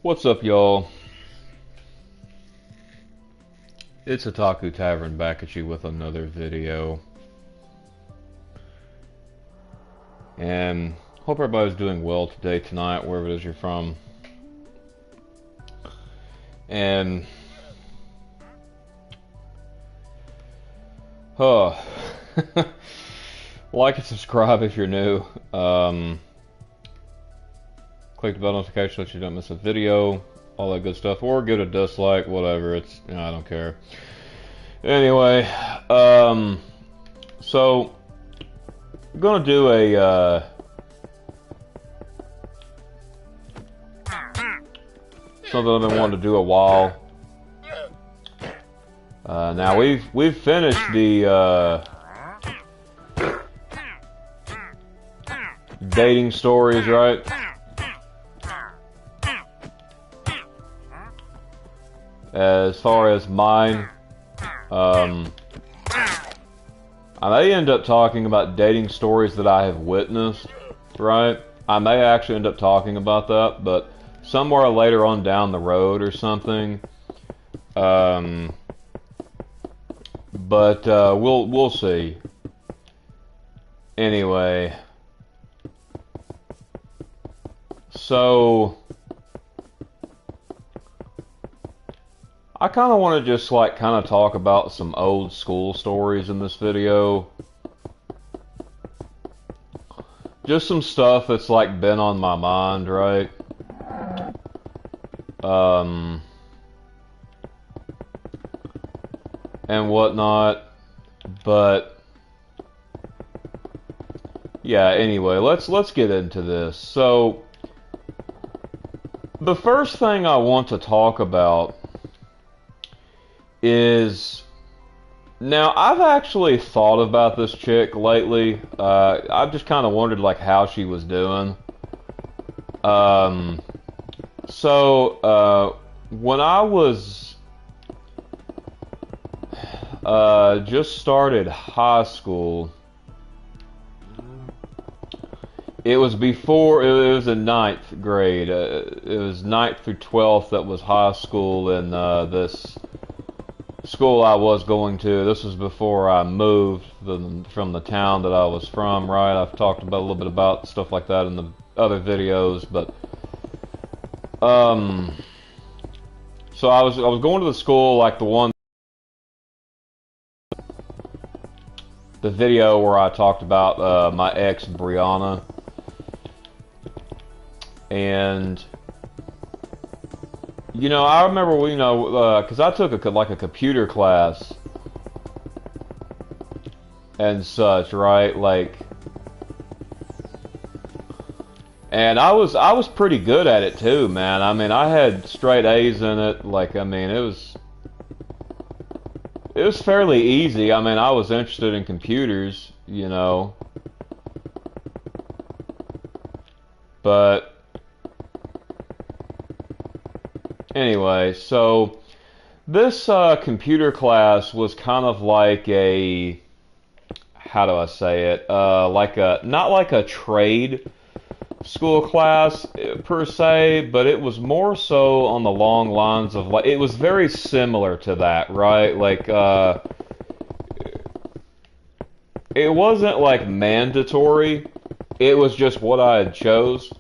What's up, y'all? It's Otaku Tavern back at you with another video. And hope everybody's doing well today, tonight, wherever it is you're from. And like and subscribe if you're new. Click the bell notification so that you don't miss a video, all that good stuff, or give it a dislike, whatever. It's, I don't care. Anyway, so I'm gonna do a something I've been wanting to do a while. Now we've finished the dating stories, right? As far as mine, I may end up talking about dating stories that I have witnessed, right? I may actually end up talking about that, but somewhere later on down the road or something. But we'll see. Anyway, so I kind of want to just like kind of talk about some old school stories in this video. Just some stuff that's like been on my mind, right? And whatnot. But yeah, anyway, let's get into this. So the first thing I want to talk about is, now I've actually thought about this chick lately. I've just kind of wondered like how she was doing. When I was just started high school, it was before, it was in ninth grade. It was 9th through 12th that was high school, and this school I was going to, this was before I moved from the town that I was from, right? I've talked about a little bit about stuff like that in the other videos, but so I was going to the school, like the video where I talked about my ex Brianna, and you know, I remember, because I took a computer class and such, right? Like, and I was pretty good at it too, man. I mean, I had straight A's in it. Like, I mean, it was fairly easy. I mean, I was interested in computers, you know, but anyway, so this computer class was kind of like a, how do I say it? Like not like a trade school class per se, but it was more so on the long lines of like, it was very similar to that, right? Like, it wasn't like mandatory. It was just what I had chose.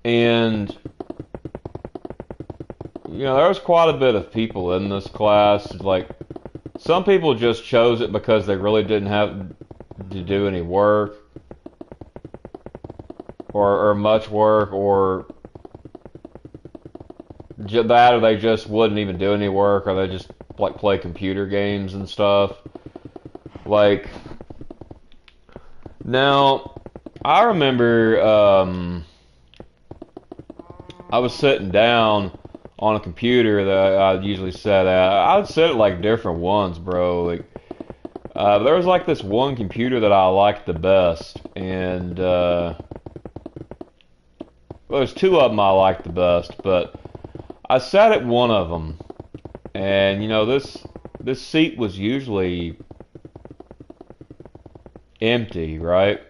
And you know, there was quite a bit of people in this class. Like, some people just chose it because they really didn't have to do any work, or much work, or that, or they just wouldn't even do any work, or they just like play computer games and stuff. Like, now I remember I was sitting down on a computer that I usually sit at. I'd sit at like different ones, bro. Like, there was like this one computer that I liked the best, and well, there's two of them I liked the best, but I sat at one of them, and you know, this seat was usually empty, right?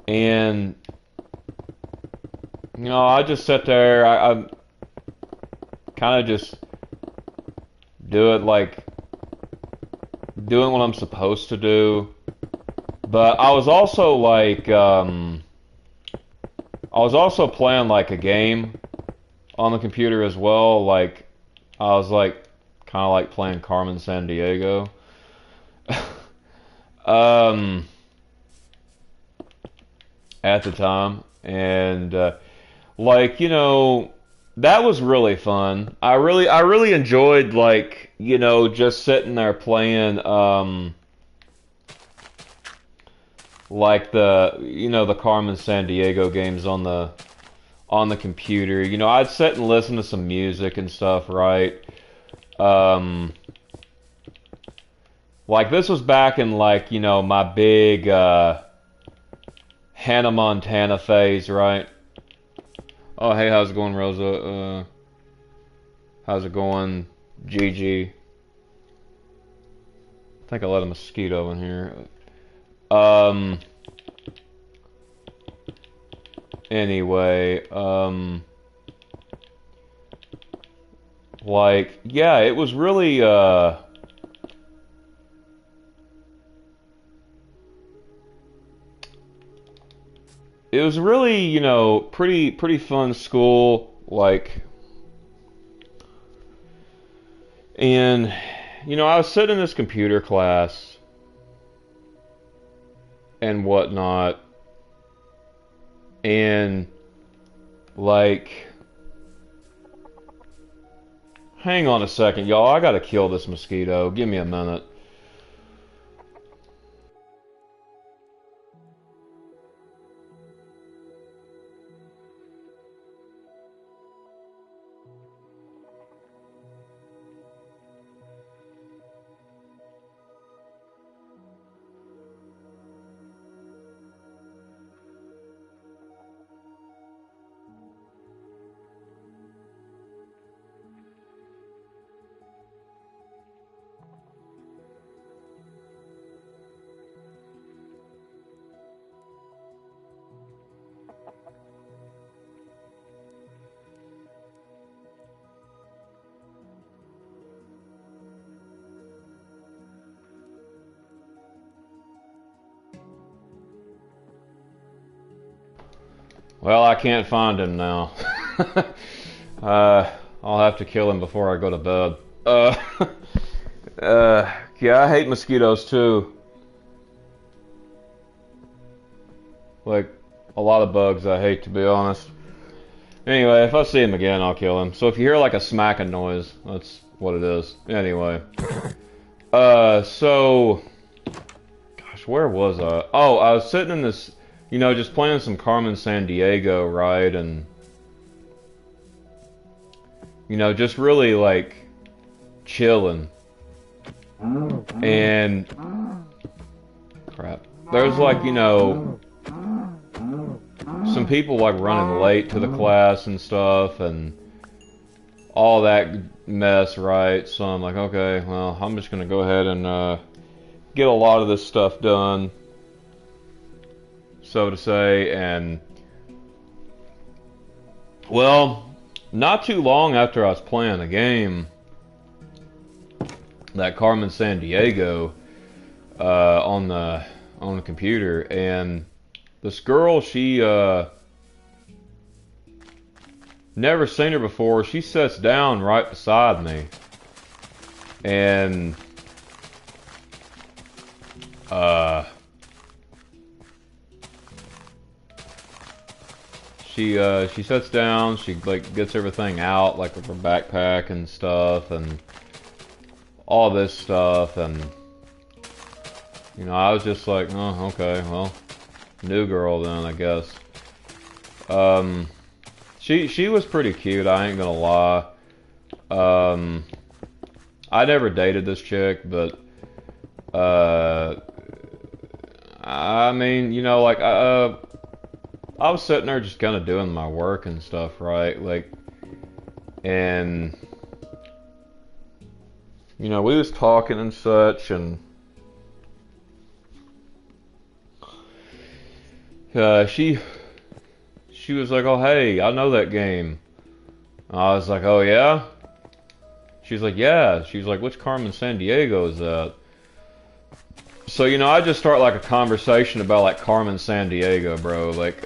And I just sit there. I kind of just do it like doing what I'm supposed to do. But I was also like, I was also playing like a game on the computer as well. Like, I was like, kind of like playing Carmen Sandiego. um, at the time, and like that was really fun. I really enjoyed like just sitting there playing like the Carmen Sandiego games on the computer. I'd sit and listen to some music and stuff, right? Um, like this was back in like my big Hannah Montana phase, right? Oh, hey, how's it going, Rosa? How's it going, Gigi? I think I let a mosquito in here. Um. Anyway, like, yeah, it was really, pretty fun school, like, and, I was sitting in this computer class and whatnot, and, like, hang on a second, y'all, I gotta kill this mosquito, give me a minute. Well, I can't find him now. I'll have to kill him before I go to bed. Yeah, I hate mosquitoes too. Like, a lot of bugs I hate, to be honest. Anyway, if I see him again, I'll kill him. So if you hear like a smacking noise, that's what it is. Anyway. So... Gosh, where was I? Oh, I was sitting in this, just playing some Carmen Sandiego, right? And, just really, like, chilling. And... Crap. There's, like, some people, like, running late to the class and stuff, and all that mess, right? So I'm like, okay, well, I'm just gonna go ahead and, get a lot of this stuff done, so to say, and well, not too long after I was playing a game, that Carmen Sandiego, on the computer, and this girl, she never seen her before. She sits down right beside me, and she sits down, she like gets everything out, like with her backpack and stuff, and all this stuff, and I was just like, oh, okay, well, new girl then, I guess. She was pretty cute, I ain't gonna lie. I never dated this chick, but I mean, like, I was sitting there just kind of doing my work and stuff, right? Like, and, we was talking and such, and, she was like, "Oh hey, I know that game." I was like, "Oh yeah." She's like, "Yeah." She's like, "Which Carmen San Diego is that?" So I just start like a conversation about like Carmen San Diego, bro. Like,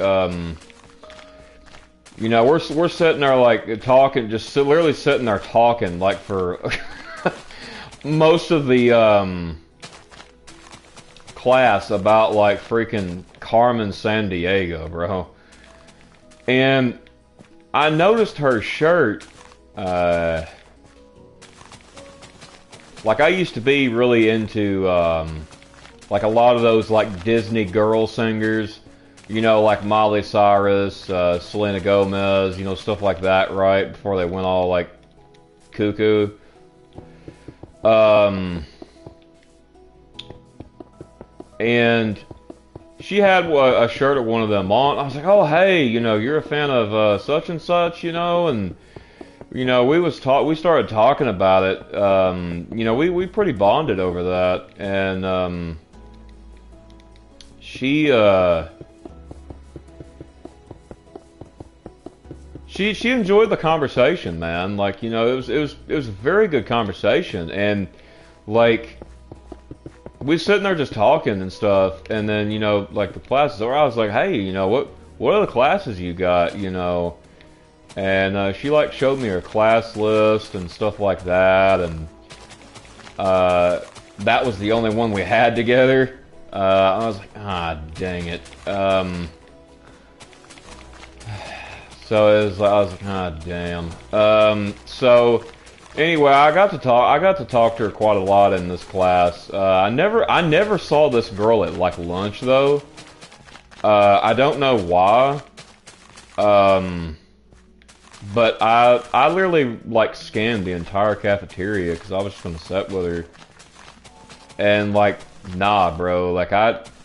we're sitting there like talking, just literally sitting there talking like for most of the class about like freaking Carmen San Diego, bro. And I noticed her shirt. Like I used to be really into like a lot of those like Disney girl singers, like Miley Cyrus, Selena Gomez, stuff like that, right? Before they went all like cuckoo. And she had a shirt of one of them on. I was like, "Oh, hey, you're a fan of such and such, and we started talking about it. We pretty bonded over that, and she enjoyed the conversation, man. Like, it was a very good conversation, and like we was sitting there just talking and stuff, and then like the classes over. I was like, "Hey, what are the classes you got?" And she like showed me her class list and stuff like that, and that was the only one we had together. I was like, ah, dang it. So I was like, ah, damn. So anyway, I got to talk to her quite a lot in this class. I never saw this girl at like lunch though. I don't know why. But I literally like scanned the entire cafeteria because I was just gonna sit with her, and like, nah, bro, like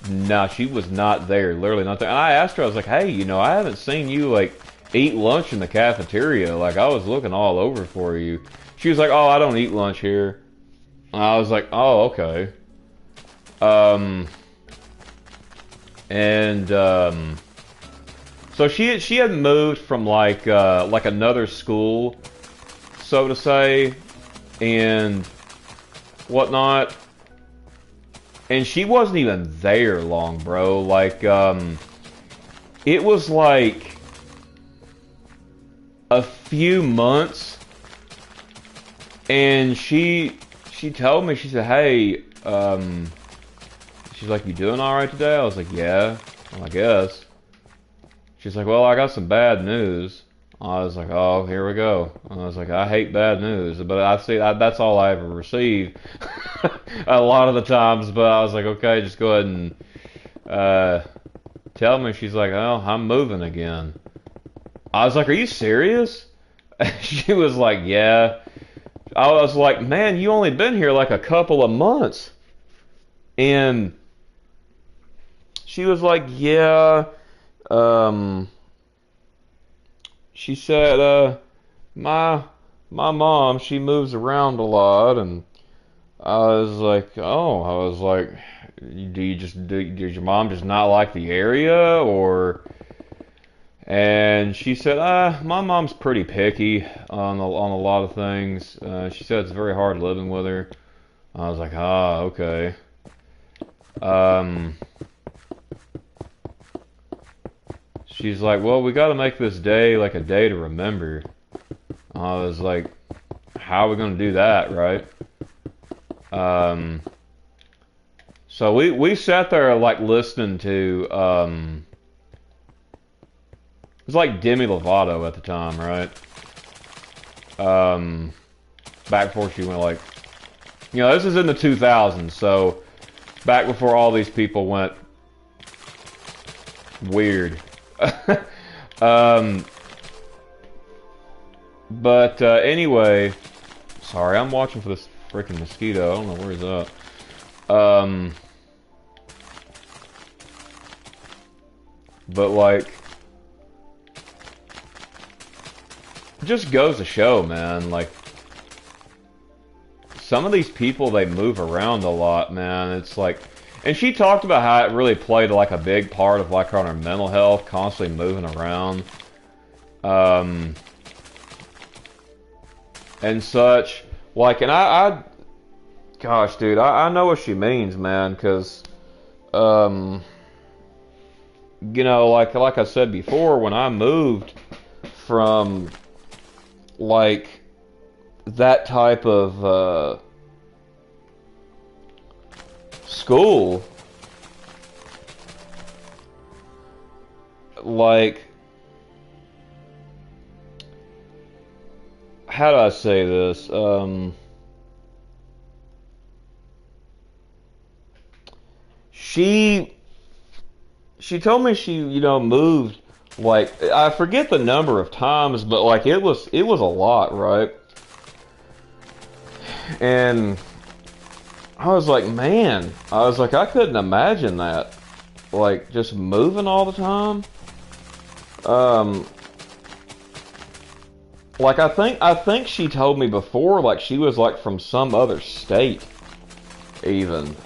nah, she was not there, literally not there. And I asked her, I was like, "Hey, I haven't seen you like eat lunch in the cafeteria. Like, I was looking all over for you." She was like, "Oh, I don't eat lunch here." And I was like, "Oh, okay." And so she had moved from like another school, so to say, and whatnot. And she wasn't even there long, bro. Like, it was like a few months, and she told me, she said, "Hey, she's like, you doing all right today?" I was like, "Yeah, well, I guess." She's like, "Well, I got some bad news." I was like, "Oh, here we go." I was like, "I hate bad news," but that's all I ever receive a lot of the times. But I was like, "Okay, just go ahead and tell me." She's like, "Oh, I'm moving again." I was like, "Are you serious?" She was like, "Yeah." I was like, "Man, you only been here like a couple of months," and she was like, "Yeah." She said, my mom, she moves around a lot," and I was like, "Oh," I was like, "Does your mom just not like the area, or?" And she said, "My mom's pretty picky on a lot of things." She said it's very hard living with her." I was like, "Ah, okay." She's like, "Well, we got to make this day like a day to remember." I was like, "How are we going to do that, right?" So we sat there like listening to it was like Demi Lovato at the time, right? Back before she went like, this is in the 2000s, so back before all these people went weird. But anyway, sorry, I'm watching for this freaking mosquito. I don't know where he's at. But like, just goes to show, man. Like, some of these people, they move around a lot, man. It's like, And she talked about how it really played like a big part of like on her mental health, constantly moving around, um, and such. Like, and gosh, dude, I know what she means, man, because, um, you know, like I said before, when I moved from like that type of school, like, how do I say this? She she told me she, you know, moved like I forget the number of times, but like it was a lot, right? And I was like, man, I was like, I couldn't imagine that, like just moving all the time. Um, like I think she told me before, like she was like from some other state, even.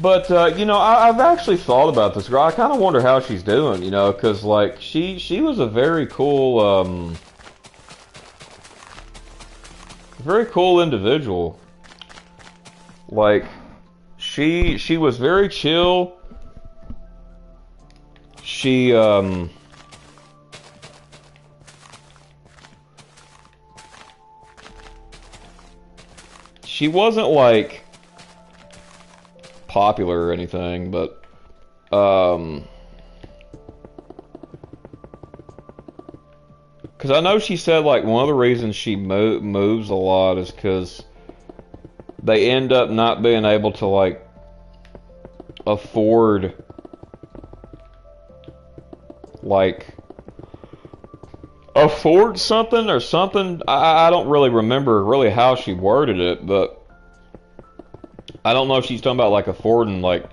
But you know, I've actually thought about this girl. I kind of wonder how she's doing, you know, because like she was a very cool individual. Like she was very chill. She she wasn't like popular or anything, but um, because I know she said like one of the reasons she moves a lot is because they end up not being able to like afford like afford something or something. I don't really remember really how she worded it, but I don't know if she's talking about like affording like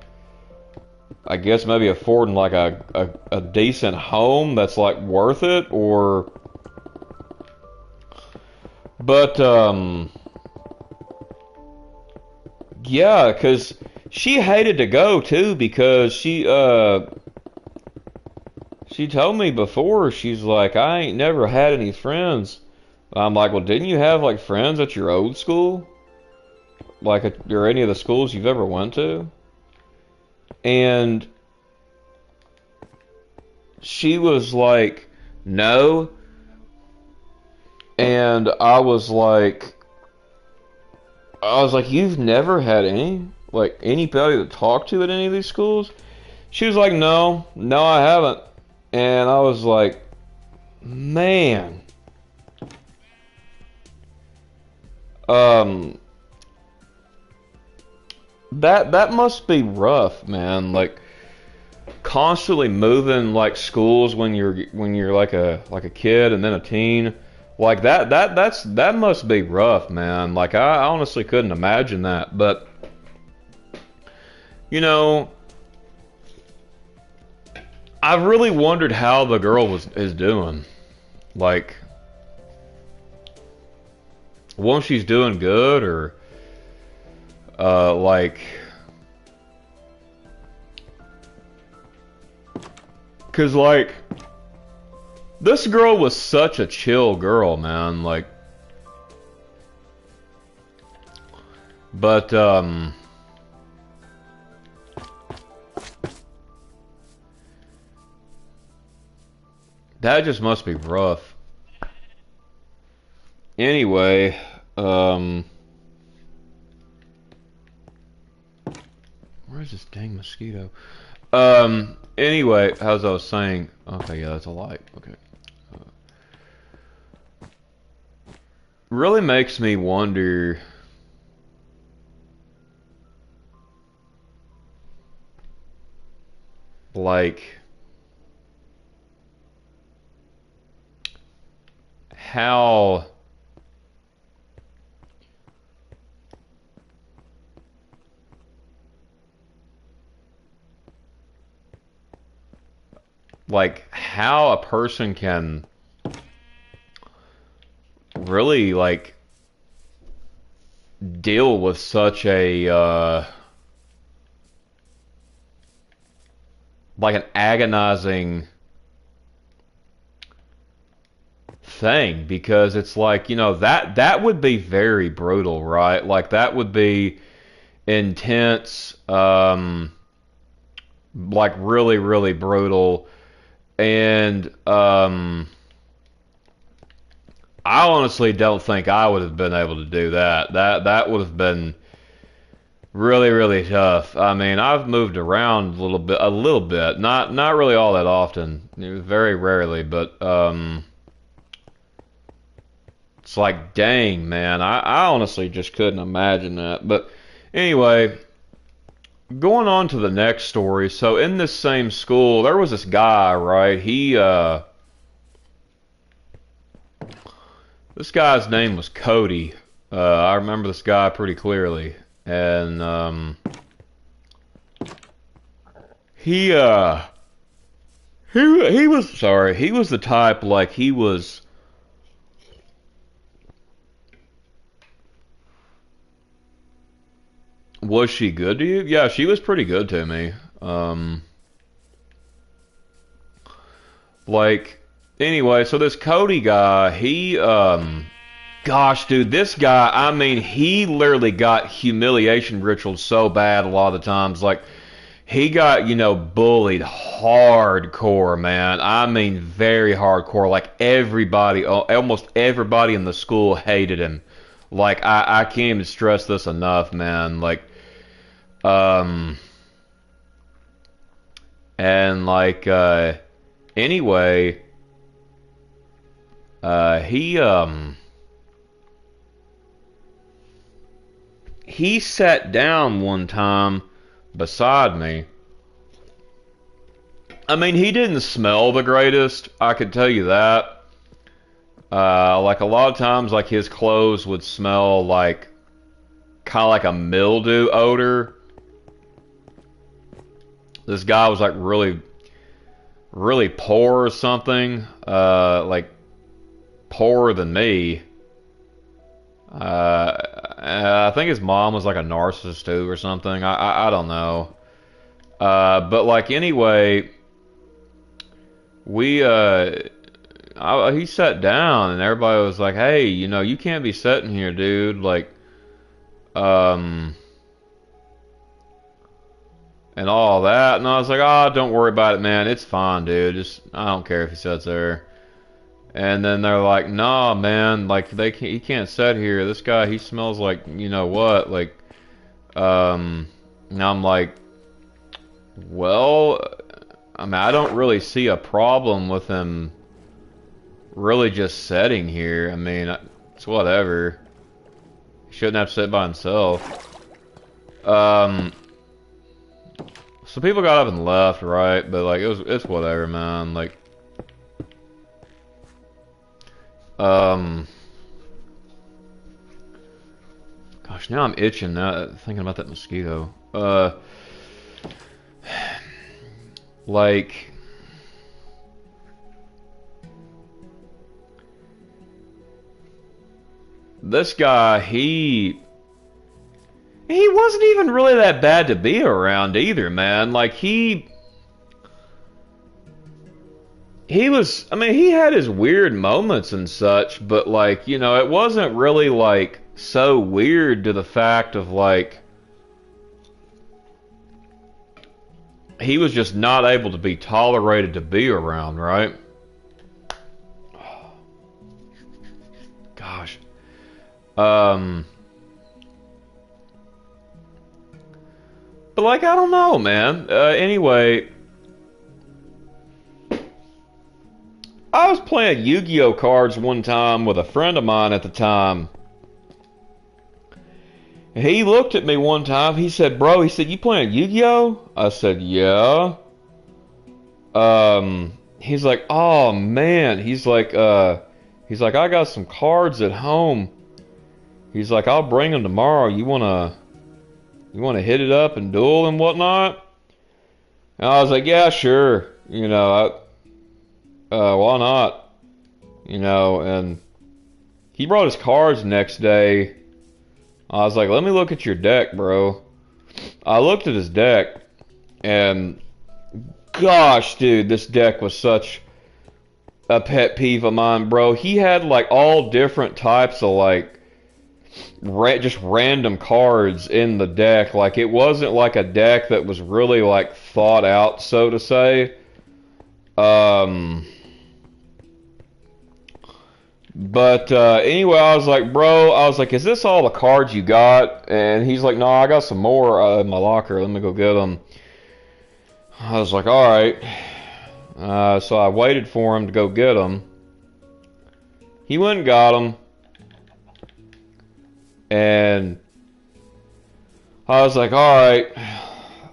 I guess maybe affording like a decent home that's like worth it or but yeah, cuz she hated to go too because she told me before she's like I ain't never had any friends. I'm like, "Well, didn't you have like friends at your old school? Like or any of the schools you've ever went to?" And she was like, "No." And I was like, "You've never had anybody to talk to at any of these schools?" She was like, "No, no, I haven't." And I was like, "Man, um, that must be rough, man. Like constantly moving like schools when you're like a kid and then a teen." Like that must be rough, man. Like I honestly couldn't imagine that. But you know, I've really wondered how the girl is doing. Like, once she's doing good or like, cause like this girl was such a chill girl, man. Like, but that just must be rough. Anyway, where's this dang mosquito? Anyway, as I was saying, okay, yeah, that's a light. Okay. Really makes me wonder, like, how, like, how a person can really, like, deal with such a like an agonizing thing, because it's like, that would be very brutal, right? Like that would be intense, like really, really brutal. And I honestly don't think I would have been able to do that. That would have been really, really tough. I mean, I've moved around a little bit, not really all that often, very rarely, but it's like, dang, man, I honestly just couldn't imagine that. But anyway, going on to the next story. So in this same school, there was this guy, right? This guy's name was Cody. I remember this guy pretty clearly, and he he was sorry. He was the type, like, he was. Was she good to you? Yeah, she was pretty good to me. Like, anyway, so this Cody guy, gosh, dude, this guy, I mean, he literally got humiliation rituals so bad a lot of the times. Like, he got, bullied hardcore, man. I mean, very hardcore. Like, everybody, almost everybody in the school hated him. Like, I can't even stress this enough, man. Like, um, and like, anyway, he sat down one time beside me. I mean, he didn't smell the greatest, I could tell you that. Like a lot of times, like his clothes would smell like kind of like a mildew odor. This guy was like really, really poor or something. Like poorer than me. I think his mom was like a narcissist too or something. I don't know. But like anyway, we he sat down and everybody was like, "Hey, you can't be sitting here, dude." Like, um, and all that. And I was like, "Oh, don't worry about it, man. It's fine, dude. Just I don't care if he sits there." And then they're like, "Nah, man. Like he can't sit here. This guy, he smells like what? Like, and I'm like, well, I mean, I don't really see a problem with him really just sitting here. I mean, it's whatever. He shouldn't have to sit by himself." So people got up and left, right? But like, it's whatever, man. Like, gosh, now I'm itching now thinking about that mosquito. Like, this guy, he wasn't even really that bad to be around either, man. Like he was, I mean, he had his weird moments and such, but like, it wasn't really like so weird to the fact of like he was just not able to be tolerated to be around, right? Gosh. But like, I don't know, man. Anyway, I was playing Yu-Gi-Oh cards one time with a friend of mine at the time. He looked at me one time. He said, "Bro," he said, "you playing Yu-Gi-Oh?" I said, "Yeah." He's like, "Oh man." He's like, "I got some cards at home." He's like, "I'll bring them tomorrow. You wanna hit it up and duel and whatnot?" And I was like, "Yeah, sure. Why not?" And he brought his cards the next day. I was like, let me look at your deck, bro. I looked at his deck, and gosh, dude, this deck was such a pet peeve of mine, bro. He had like all different types of like just random cards in the deck. Like it wasn't like a deck that was really like thought out, so to say. But anyway, I was like, bro, I was like, is this all the cards you got? And he's like, no, I got some more in my locker. Let me go get them. I was like, all right. So I waited for him to go get them. He went and got them. And I was like, all right.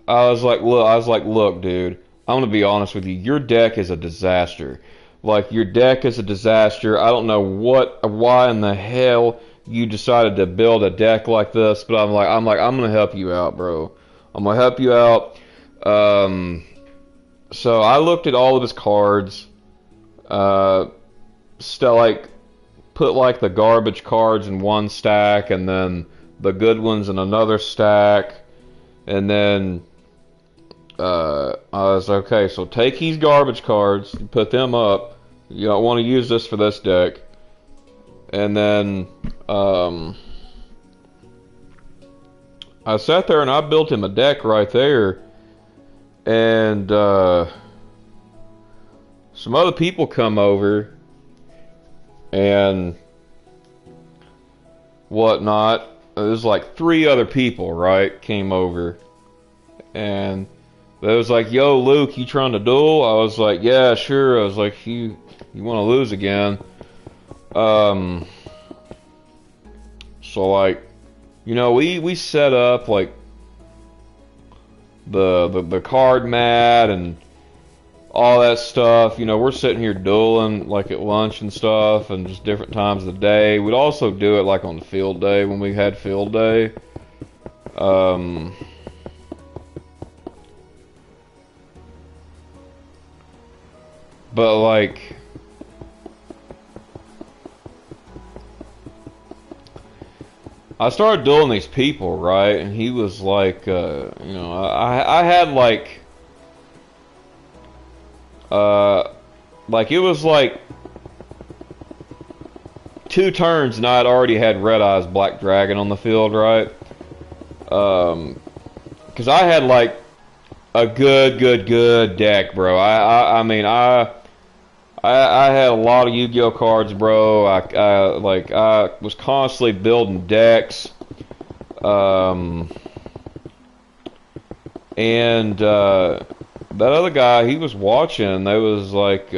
I was like, look, dude, I'm gonna be honest with you. Your deck is a disaster. Like, your deck is a disaster. I don't know why in the hell you decided to build a deck like this, but I'm gonna help you out, bro. I'm gonna help you out. So I looked at all of his cards. Still, like, put like the garbage cards in one stack, and then the good ones in another stack, and then I was like, okay, so take these garbage cards, put them up. You don't want to use this for this deck. And then I sat there and I built him a deck right there. And some other people come over and whatnot. There's like 3 other people, right, came over. And they was like, yo, Luke, you trying to duel? I was like, yeah, sure. I was like, you want to lose again? So like, you know, we set up like the card mat and all that stuff. You know, we're sitting here dueling like at lunch and stuff, and just different times of the day. We'd also do it like on the field day when we had field day. But like, I started dueling these people, right? And he was like, you know, I had like it was like 2 turns, and I had already had Red Eyes Black Dragon on the field, right? Because I had like a good deck, bro. I mean, I had a lot of Yu-Gi-Oh cards, bro. I was constantly building decks. And that other guy, he was watching. They was like,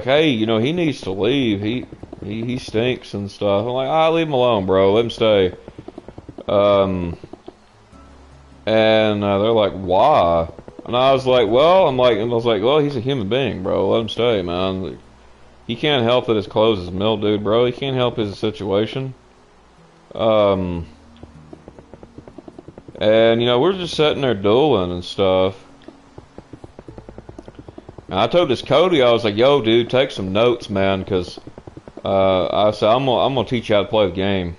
hey, you know, he needs to leave. He stinks and stuff. I'm like, leave him alone, bro. Let him stay. And they're like, why? And I was like, well, he's a human being, bro. Let him stay, man. He can't help that his clothes is mildewed, bro. He can't help his situation. And, you know, we're just sitting there dueling and stuff. And I told this Cody, I was like, yo, dude, take some notes, man, because I said, I'm gonna teach you how to play the game.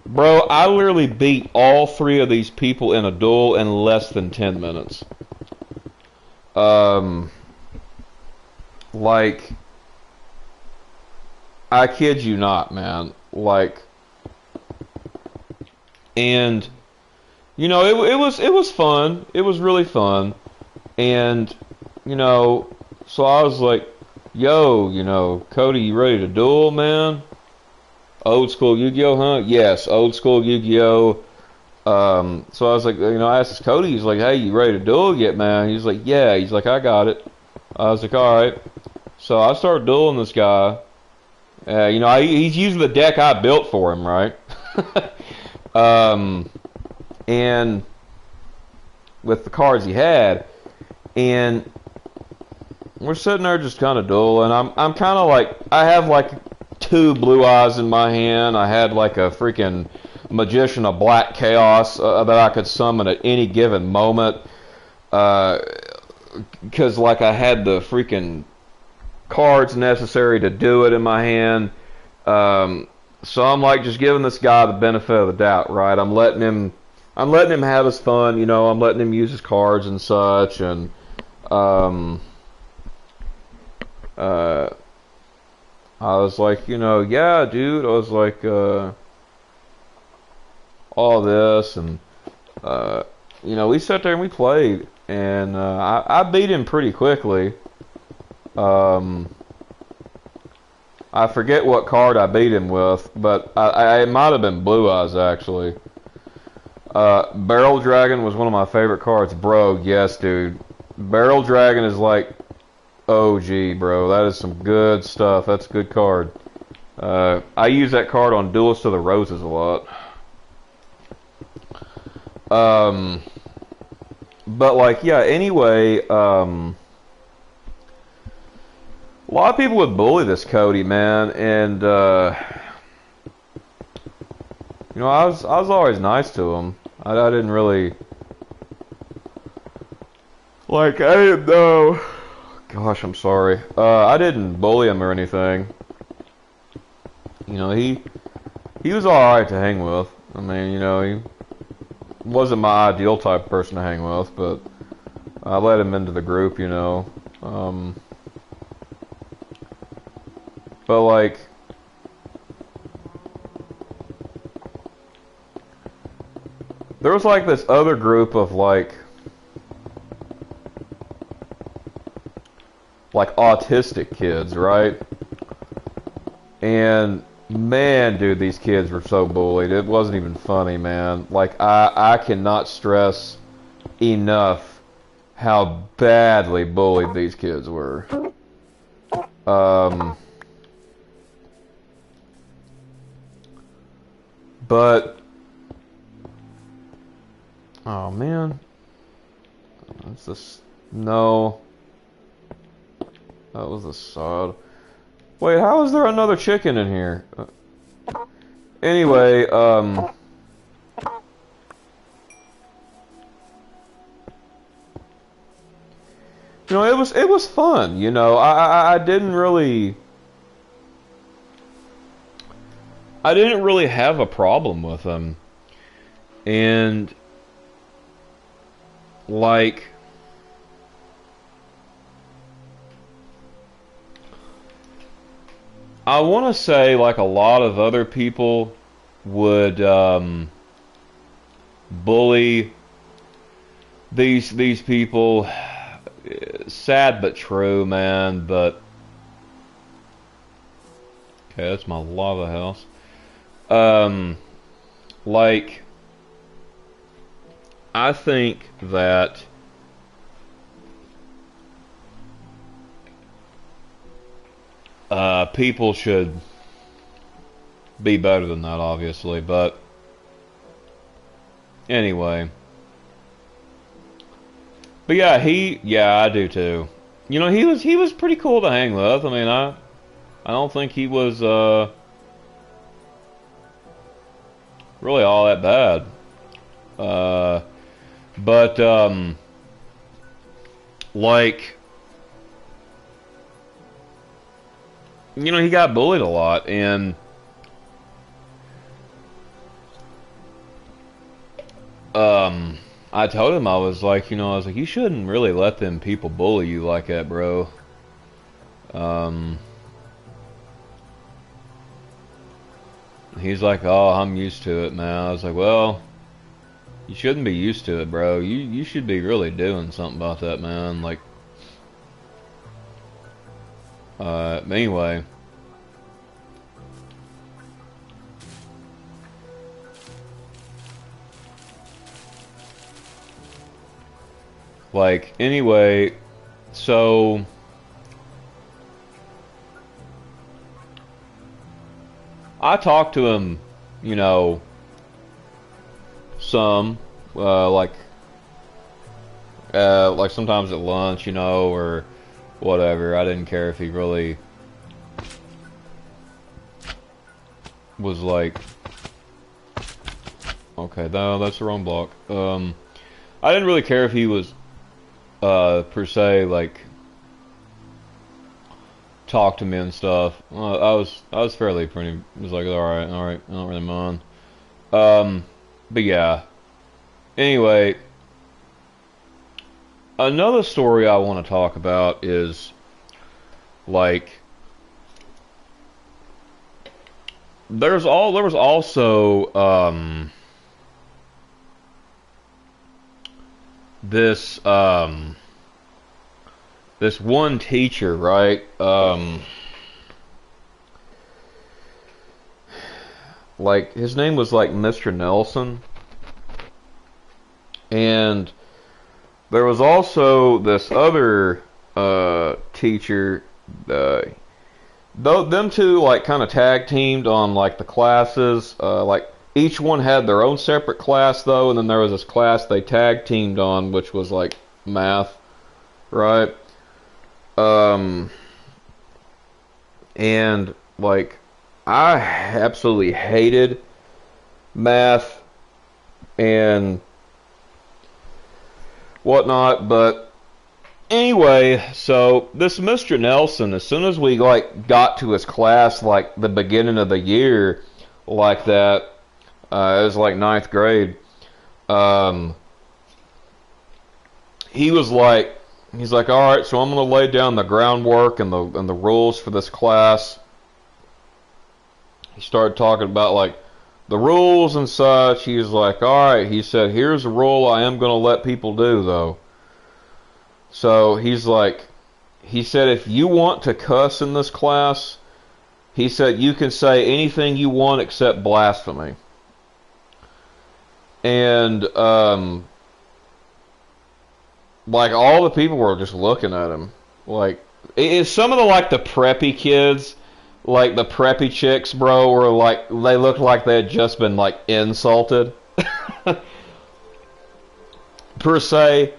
Bro, I literally beat all 3 of these people in a duel in less than 10 minutes. Like, I kid you not, man. Like, and you know, it was fun. It was really fun. And you know, so I was like, yo, you know, Cody, you ready to duel, man? Old school Yu-Gi-Oh, huh? Yes, old school Yu-Gi-Oh. So I was like, you know, I asked this Cody, he's like, hey, you ready to duel yet, man? He's like, yeah. He's like, I got it. I was like, alright. So I started dueling this guy. You know, he's using the deck I built for him, right? And with the cards he had. And we're sitting there just kind of dueling. I'm kind of like, I have like 2 blue eyes in my hand. I had like a freaking magician of black chaos that I could summon at any given moment. Because like I had the freaking cards necessary to do it in my hand. So I'm like just giving this guy the benefit of the doubt, right? I'm letting him have his fun, you know. I'm letting him use his cards and such, and uh, I was like, you know, yeah, dude. I was like, all this, and you know, we sat there and we played, and I beat him pretty quickly. I forget what card I beat him with, but it might have been Blue Eyes, actually. Barrel Dragon was one of my favorite cards. Bro, yes, dude. Barrel Dragon is like OG, bro. That is some good stuff. That's a good card. I use that card on Duelist of the Roses a lot. But like, yeah, anyway, a lot of people would bully this Cody, man, and you know, I was always nice to him. I didn't really like, I didn't know. Gosh, I'm sorry. I didn't bully him or anything. You know, he was all right to hang with. I mean, you know, he wasn't my ideal type of person to hang with, but I let him into the group, you know. But like, there was like this other group of like autistic kids, right? And man, dude, these kids were so bullied. It wasn't even funny, man. Like, I cannot stress enough how badly bullied these kids were. But oh man, that's this. No, that was a sod. Wait, how is there another chicken in here? Anyway, you know, it was fun. You know, I didn't really have a problem with them, and like, I want to say, like, a lot of other people would bully these people. Sad but true, man. But okay, that's my lava house. Like, I think that people should be better than that, obviously, but anyway. But yeah, I do too. You know, he was pretty cool to hang with. I mean, I don't think he was really all that bad. But like, you know, he got bullied a lot, and I told him, I was like, you know, I was like, you shouldn't really let them people bully you like that, bro. He's like, oh, I'm used to it, man. I was like, well, you shouldn't be used to it, bro. You should be really doing something about that, man. Like, anyway. Like, anyway, so I talked to him, you know, some, like sometimes at lunch, you know, or whatever. I didn't care if he really was like, okay, no, that's the wrong block. I didn't really care if he was per se, like, talk to me and stuff. I was fairly pretty. Was like, all right, I don't really mind. But yeah. Anyway, another story I want to talk about is like there was also this this one teacher, right? Like his name was like Mr. Nelson, and there was also this other teacher. Them two like kind of tag teamed on like the classes. Like each one had their own separate class though, and then there was this class they tag teamed on, which was like math, right? And like I absolutely hated math and whatnot, but anyway, so this Mr. Nelson, as soon as we like got to his class, like the beginning of the year, like that, it was like ninth grade. He was like, he's like, all right, so I'm gonna lay down the groundwork and the rules for this class. He started talking about like the rules and such. He's like, all right, he said, here's a rule I am gonna let people do though. So he's like, he said, if you want to cuss in this class, he said, you can say anything you want except blasphemy. And, like, all the people were just looking at him. Like, some of the, like, the preppy kids, like, the preppy chicks, bro, were like, they looked like they had just been, like, insulted. Per se.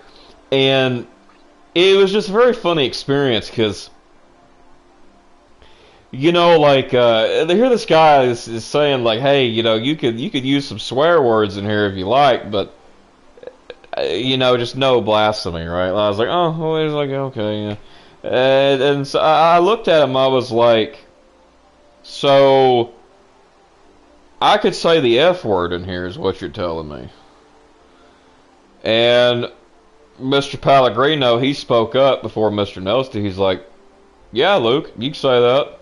And it was just a very funny experience because, you know, like, they hear this guy is saying, like, hey, you know, you could use some swear words in here if you like, but, you know, just no blasphemy, right? And I was like, oh, well, he's like, okay, yeah. And so I looked at him, I was like, so, I could say the F word in here is what you're telling me. And Mr. Pellegrino, he spoke up before Mr. Nelson. He's like, yeah, Luke, you can say that.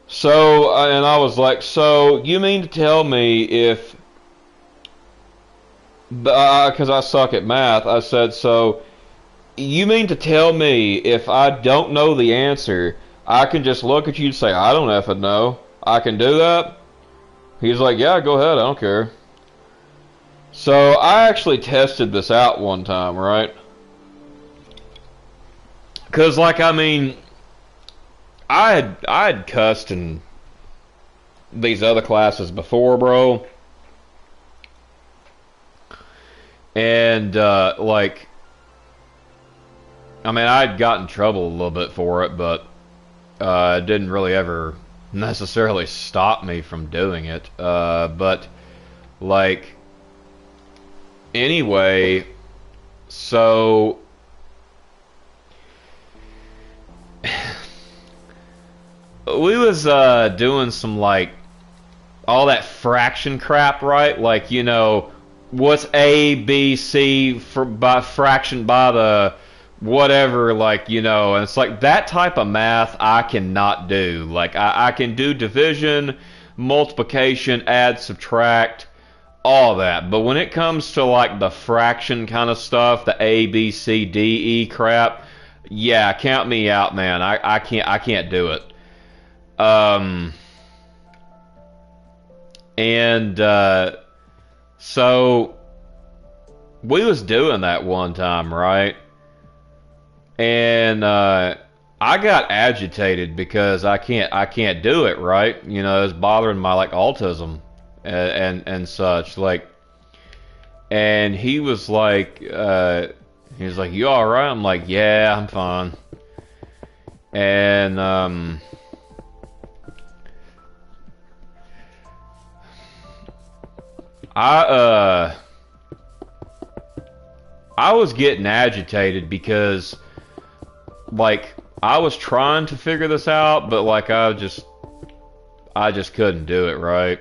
So, and I was like, so you mean to tell me if, because I suck at math, I said, so you mean to tell me if I don't know the answer, I can just look at you and say, I don't effing know. I can do that? He's like, yeah, go ahead, I don't care. So I actually tested this out one time, right? Because, like, I mean, I had cussed in these other classes before, bro. And, like, I mean, I'd gotten in trouble a little bit for it, but it didn't really ever necessarily stop me from doing it. But, like, anyway, so we was doing some like all that fraction crap, right? Like, you know, what's A, B, C by fraction by the whatever, like, you know, and it's like that type of math I cannot do. Like, I can do division, multiplication, add, subtract, all that. But when it comes to like the fraction kind of stuff, the A, B, C, D, E crap, yeah, count me out, man. I can't do it. And so we was doing that one time, right? And I got agitated because I can't do it, right? You know, it's bothering my like autism and such, like. And he was like, you all right? I'm like, yeah, I'm fine. And I was getting agitated because, like, I was trying to figure this out, but like I just couldn't do it right.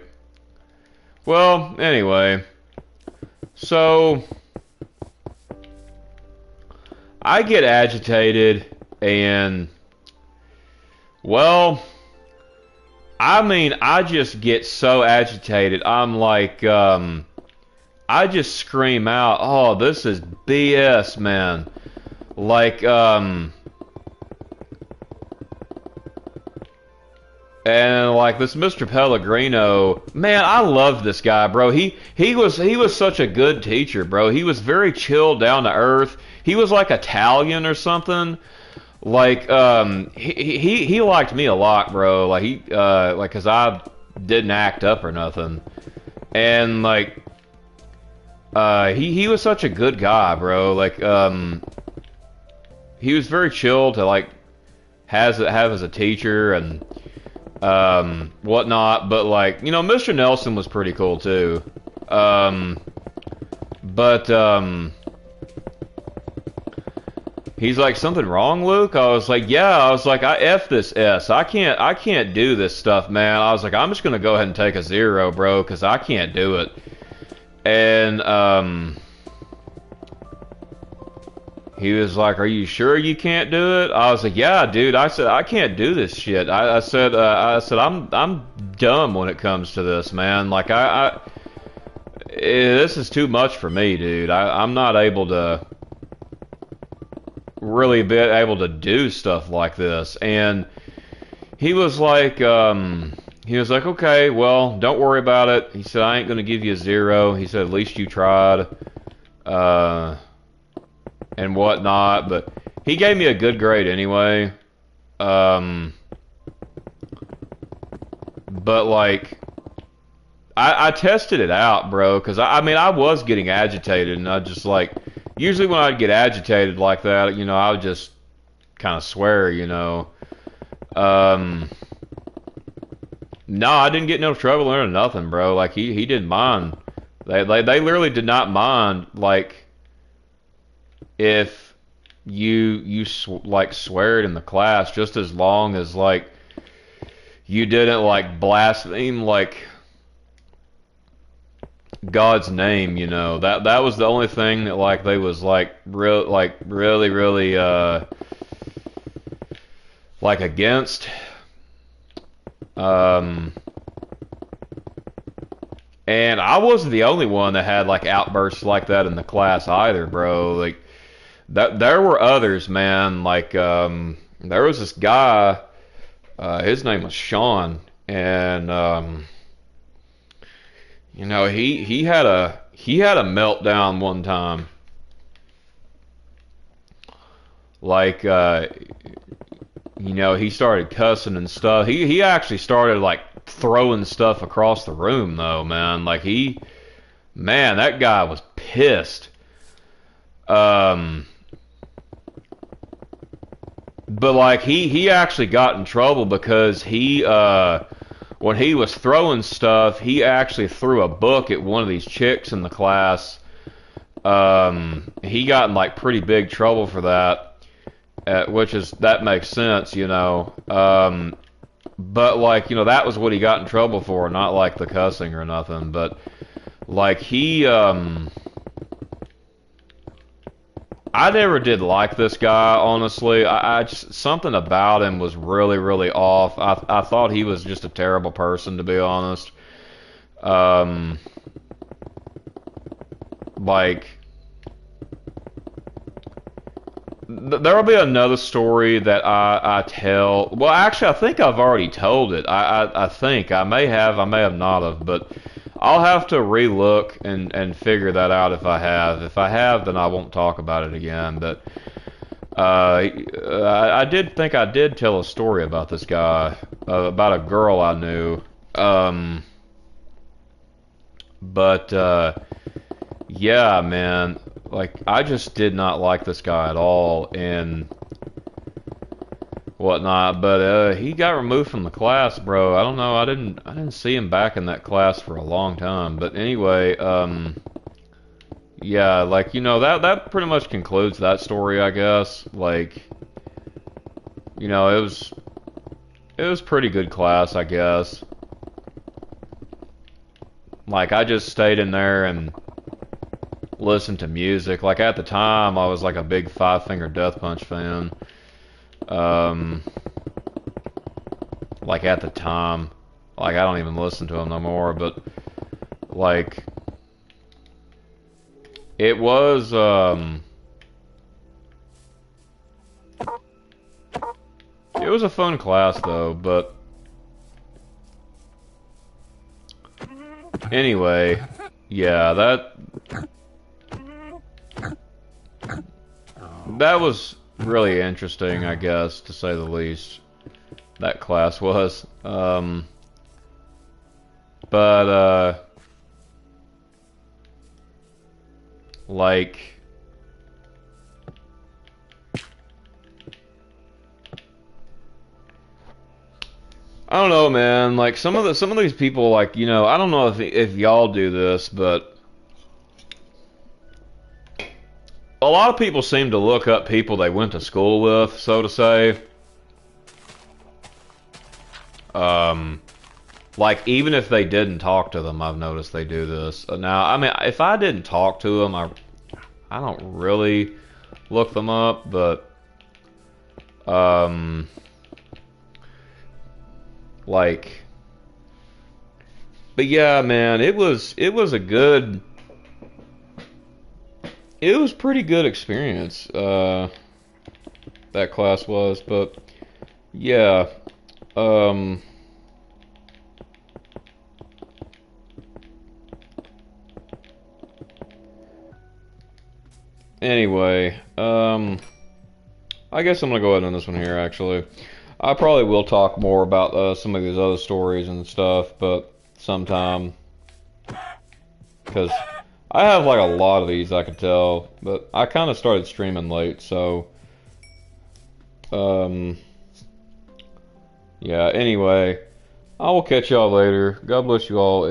Well, anyway, so I get agitated and well, I mean, I just get so agitated. I'm like, I just scream out, "Oh, this is BS, man!" Like, and like this Mr. Pellegrino, man, I love this guy, bro. He was such a good teacher, bro. He was very chill, down to earth. He was like Italian or something. Like, he liked me a lot, bro. Like like, cause I didn't act up or nothing, and like, he was such a good guy, bro. Like, he was very chill to like have as a teacher and whatnot. But like, you know, Mr. Nelson was pretty cool too. But he's like, "Something wrong, Luke?" I was like, "Yeah." I was like, "I F this S. I can't do this stuff, man." I was like, "I'm just gonna go ahead and take a 0, bro, because I can't do it." And he was like, "Are you sure you can't do it?" I was like, "Yeah, dude." I said, "I can't do this shit." I said, I'm dumb when it comes to this, man. Like, this is too much for me, dude. I'm not able to really be able to do stuff like this." And he was like, "Okay, well, don't worry about it." He said, "I ain't gonna give you a 0." He said, "At least you tried." And whatnot, but he gave me a good grade anyway. But like, I tested it out, bro, because I mean, I was getting agitated, and I just like, usually when I'd get agitated like that, you know, I would just kind of swear, you know. No, I didn't get no trouble or nothing, bro. Like, he didn't mind. They literally did not mind, like, if like swear it in the class, just as long as like you didn't like blaspheme like God's name, you know. That was the only thing that like they was like really like against. And I wasn't the only one that had like outbursts like that in the class either, bro. Like, that there were others, man. Like, there was this guy, his name was Sean, and you know, he had a meltdown one time. Like, you know, he started cussing and stuff. He actually started like throwing stuff across the room, though, man. Like, man, that guy was pissed. But like, he actually got in trouble because when he was throwing stuff, he actually threw a book at one of these chicks in the class. He got in like pretty big trouble for that, that makes sense, you know. But like, you know, that was what he got in trouble for, not like the cussing or nothing. But like, I never did like this guy, honestly. I just, something about him was really off. I thought he was just a terrible person, to be honest. Like, there'll be another story that I tell. Well, actually, I think I've already told it. I think I may have, I may have not have, but I'll have to relook and figure that out if I have. If I have, then I won't talk about it again. But I did think I did tell a story about this guy, about a girl I knew. But yeah, man, like, I just did not like this guy at all and whatnot. But he got removed from the class, bro. I don't know. I didn't see him back in that class for a long time. But anyway, yeah, like, you know, that pretty much concludes that story, I guess. Like, you know, it was pretty good class, I guess. Like, I just stayed in there and listened to music. Like, at the time, I was like a big Five Finger Death Punch fan. Um, like, at the time, like, I don't even listen to them no more, but, like, it was, it was a fun class, though, but anyway, yeah, that was really interesting, I guess, to say the least. That class was. But like, I don't know, man. Like some of these people, like, you know, I don't know if y'all do this, but a lot of people seem to look up people they went to school with, so to say. Um, like even if they didn't talk to them, I've noticed they do this. Now, I mean, if I didn't talk to them, I don't really look them up, but um, like, but yeah, man, it was pretty good experience. That class was, but yeah, um. Anyway, I guess I'm gonna go ahead and end this one here, actually. I probably will talk more about some of these other stories and stuff, but sometime, because I have like a lot of these I could tell, but I kind of started streaming late, so, um, yeah, anyway, I will catch y'all later. God bless you all.